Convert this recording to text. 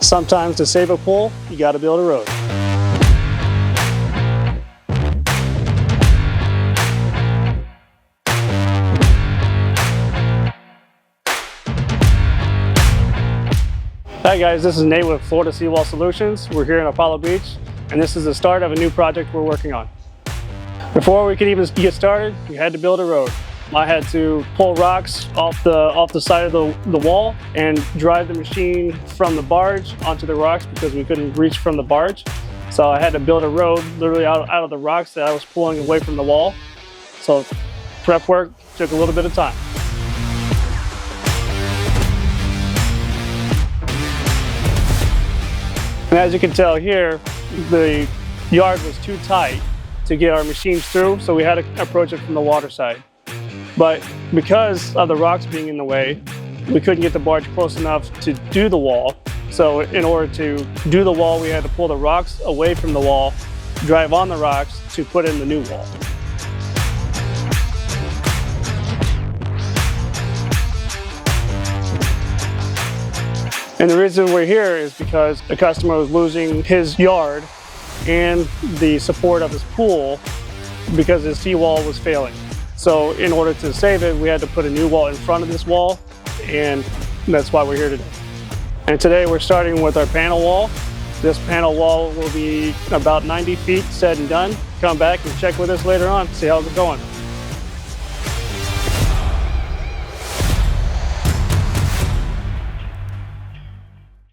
Sometimes to save a pool, you got to build a road. Hi guys, this is Nate with Florida Seawall Solutions. We're here in Apollo Beach, and this is the start of a new project we're working on. Before we could even get started, we had to build a road. I had to pull rocks off the side of the wall and drive the machine from the barge onto the rocks because we couldn't reach from the barge. So I had to build a road literally out of the rocks that I was pulling away from the wall. So prep work took a little bit of time. And as you can tell here, the yard was too tight to get our machines through, so we had to approach it from the water side. But because of the rocks being in the way, we couldn't get the barge close enough to do the wall. So in order to do the wall, we had to pull the rocks away from the wall, drive on the rocks to put in the new wall. And the reason we're here is because the customer was losing his yard and the support of his pool because his seawall was failing. So in order to save it, we had to put a new wall in front of this wall, and that's why we're here today. And today we're starting with our panel wall. This panel wall will be about 90 feet said and done. Come back and check with us later on, see how it's going.